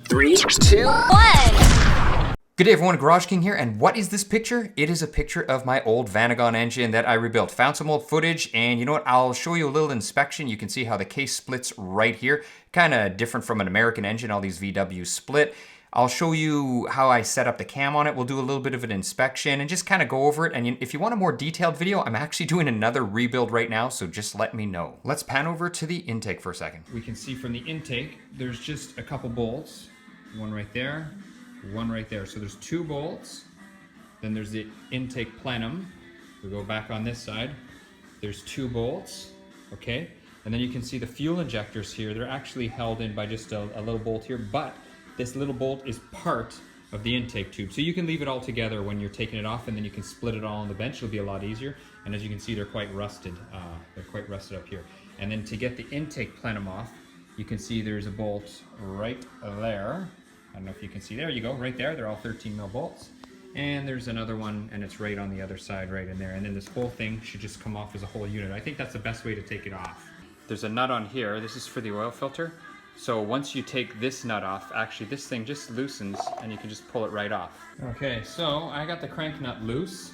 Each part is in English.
3, 2, 1. Good day everyone, Garage King here, and what is this picture? It is a picture of my old Vanagon engine that I rebuilt. Found some old footage, and you know what, I'll show you a little inspection. You can see how the case splits right here. Kind of different from an American engine, all these VW split. I'll show you how I set up the cam on it. We'll do a little bit of an inspection and just kind of go over it. And if you want a more detailed video, I'm actually doing another rebuild right now, so just let me know. Let's pan over to the intake for a second. We can see from the intake, there's just a couple bolts. One right there, one right there. So there's two bolts. Then there's the intake plenum. We go back on this side. There's two bolts, okay? And then you can see the fuel injectors here. They're actually held in by just a little bolt here, but this little bolt is part of the intake tube. So you can leave it all together when you're taking it off, and then you can split it all on the bench. It'll be a lot easier. And as you can see, they're quite rusted. They're quite rusted up here. And then to get the intake plenum off, you can see there's a bolt right there. I don't know if you can see, there you go, right there. They're all 13 mil bolts. And there's another one, and it's right on the other side, right in there. And then this whole thing should just come off as a whole unit. I think that's the best way to take it off. There's a nut on here. This is for the oil filter. So once you take this nut off, actually this thing just loosens and you can just pull it right off. Okay, so I got the crank nut loose.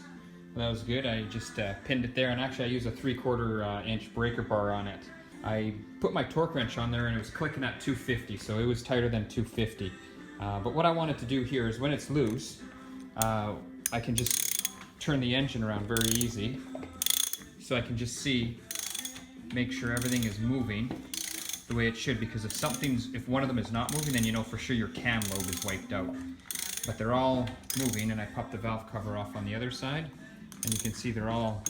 That was good. I just pinned it there, and actually I use a 3/4 inch breaker bar on it. I put my torque wrench on there and it was clicking at 250, so it was tighter than 250. But what I wanted to do here is when it's loose, I can just turn the engine around very easy. So I can just see, make sure everything is moving the way it should, because if one of them is not moving, then you know for sure your cam lobe is wiped out. But they're all moving, and I popped the valve cover off on the other side, and you can see they're all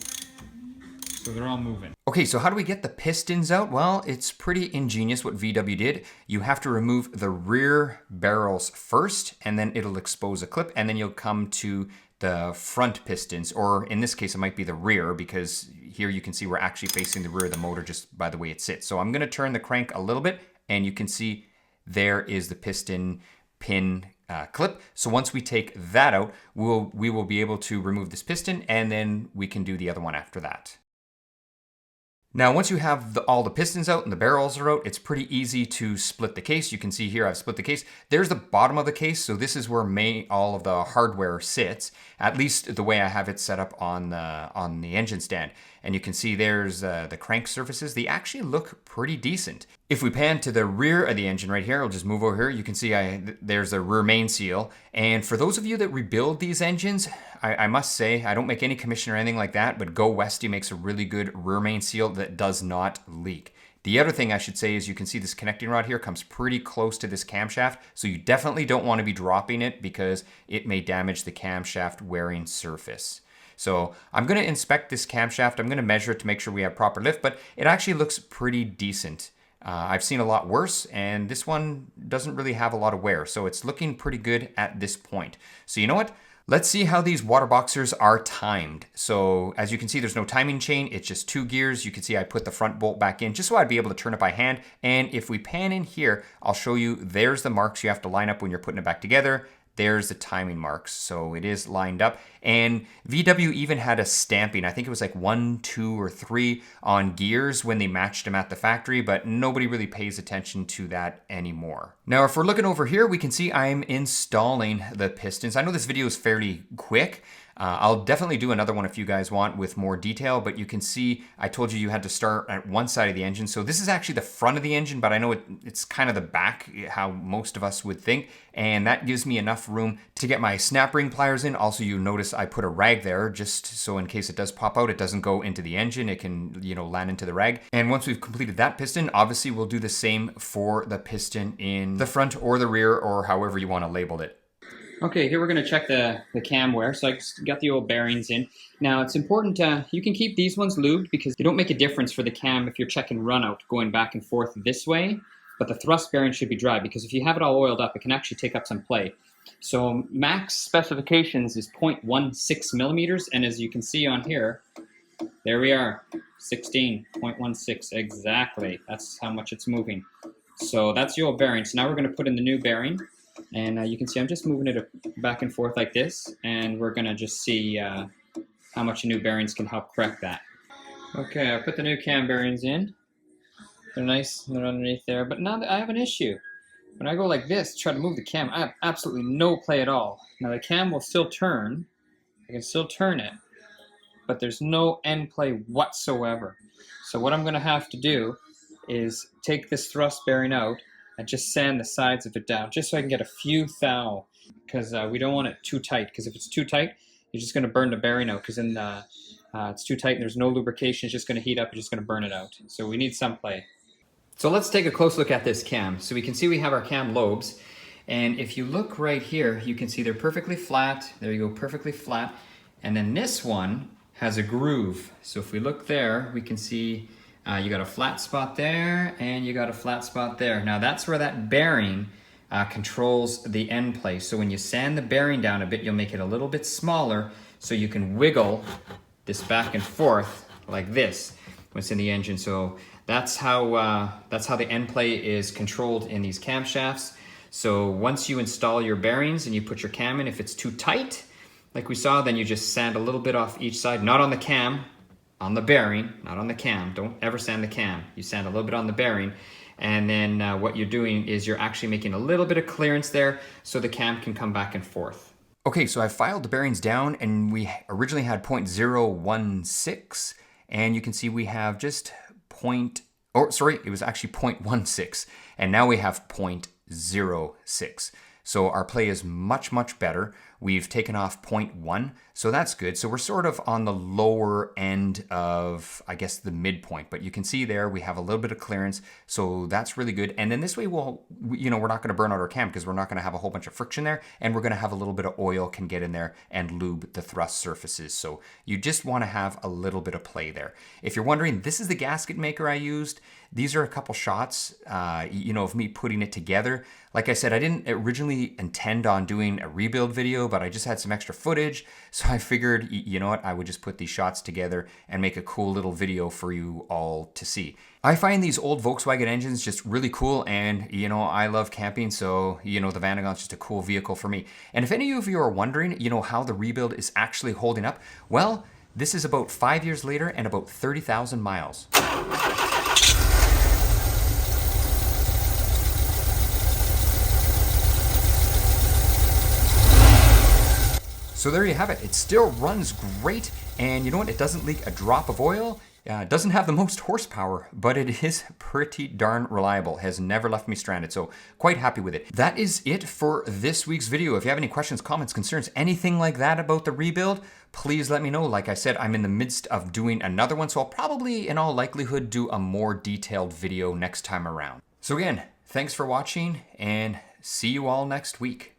moving. Okay, so how do we get the pistons out? Well, it's pretty ingenious what VW did. You have to remove the rear barrels first, and then it'll expose a clip, and then you'll come to the front pistons, or in this case, it might be the rear, because here you can see we're actually facing the rear of the motor just by the way it sits. So I'm gonna turn the crank a little bit, and you can see there is the piston pin clip. So once we take that out, we will be able to remove this piston, and then we can do the other one after that. Now, once you have all the pistons out and the barrels are out, it's pretty easy to split the case. You can see here I've split the case. There's the bottom of the case, so this is where all of the hardware sits, at least the way I have it set up on the engine stand. And you can see there's the crank surfaces. They actually look pretty decent. If we pan to the rear of the engine right here, I'll just move over here. You can see there's a rear main seal. And for those of you that rebuild these engines, I must say, I don't make any commission or anything like that, but Go Westy makes a really good rear main seal that does not leak. The other thing I should say is you can see this connecting rod here comes pretty close to this camshaft, so you definitely don't want to be dropping it because it may damage the camshaft wearing surface. So I'm going to inspect this camshaft. I'm going to measure it to make sure we have proper lift, but it actually looks pretty decent. I've seen a lot worse, and this one doesn't really have a lot of wear, so it's looking pretty good at this point. So you know what? Let's see how these water boxers are timed. So as you can see, there's no timing chain. It's just 2 gears. You can see I put the front bolt back in just so I'd be able to turn it by hand. And if we pan in here, I'll show you, there's the marks you have to line up when you're putting it back together. There's the timing marks, so it is lined up. And VW even had a stamping. I think it was like 1, 2, or 3 on gears when they matched them at the factory, but nobody really pays attention to that anymore. Now, if we're looking over here, we can see I'm installing the pistons. I know this video is fairly quick. I'll definitely do another one if you guys want with more detail, but you can see I told you had to start at one side of the engine. So this is actually the front of the engine, but I know it's kind of the back, how most of us would think. And that gives me enough room to get my snap ring pliers in. Also, you notice I put a rag there just so in case it does pop out, it doesn't go into the engine. It can, land into the rag. And once we've completed that piston, obviously we'll do the same for the piston in the front or the rear, or however you want to label it. Okay, here we're going to check the cam wear. So I got the old bearings in. Now it's important, you can keep these ones lubed because they don't make a difference for the cam if you're checking run out going back and forth this way. But the thrust bearing should be dry because if you have it all oiled up, it can actually take up some play. So max specifications is 0.16 millimeters. And as you can see on here, there we are, 16.16 exactly. That's how much it's moving. So that's the old bearing. So now we're going to put in the new bearing. And you can see I'm just moving it back and forth like this, and we're going to just see how much new bearings can help correct that. Okay, I put the new cam bearings in. They're nice, they're underneath there, but now I have an issue. When I go like this, try to move the cam, I have absolutely no play at all. Now the cam will still turn. I can still turn it, but there's no end play whatsoever. So what I'm going to have to do is take this thrust bearing out and just sand the sides of it down, just so I can get a few thou, because we don't want it too tight, because if it's too tight, you're just going to burn the bearing out, because then it's too tight and there's no lubrication, it's just going to heat up, you're just going to burn it out. So we need some play. So let's take a close look at this cam. So we can see we have our cam lobes, and if you look right here, you can see they're perfectly flat. There you go, perfectly flat. And then this one has a groove. So if we look there, we can see you got a flat spot there and you got a flat spot there. Now that's where that bearing controls the end play. So when you sand the bearing down a bit, you'll make it a little bit smaller so you can wiggle this back and forth like this when it's in the engine. So that's how the end play is controlled in these camshafts. So once you install your bearings and you put your cam in, if it's too tight, like we saw, then you just sand a little bit off each side, not on the cam, on the bearing, not on the cam. Don't ever sand the cam. You sand a little bit on the bearing. And then what you're doing is you're actually making a little bit of clearance there so the cam can come back and forth. Okay, so I filed the bearings down, and we originally had 0.016, and you can see we have just it was actually 0.16, and now we have 0.06. So our play is much, much better. We've taken off 0.1, so that's good. So we're sort of on the lower end of, I guess, the midpoint. But you can see there we have a little bit of clearance, so that's really good. And then this way we're not going to burn out our cam, because we're not going to have a whole bunch of friction there, and we're going to have a little bit of oil can get in there and lube the thrust surfaces. So you just want to have a little bit of play there. If you're wondering, this is the gasket maker I used. These are a couple shots, of me putting it together. Like I said, I didn't originally intend on doing a rebuild video, but I just had some extra footage. So I figured, you know what, I would just put these shots together and make a cool little video for you all to see. I find these old Volkswagen engines just really cool, and, I love camping, so, the Vanagon's just a cool vehicle for me. And if any of you are wondering, how the rebuild is actually holding up, well, this is about 5 years later and about 30,000 miles. So there you have it. It still runs great, and you know what? It doesn't leak a drop of oil. It doesn't have the most horsepower, but it is pretty darn reliable. Has never left me stranded, so quite happy with it. That is it for this week's video. If you have any questions, comments, concerns, anything like that about the rebuild, please let me know. Like I said, I'm in the midst of doing another one, so I'll probably, in all likelihood, do a more detailed video next time around. So again, thanks for watching, and see you all next week.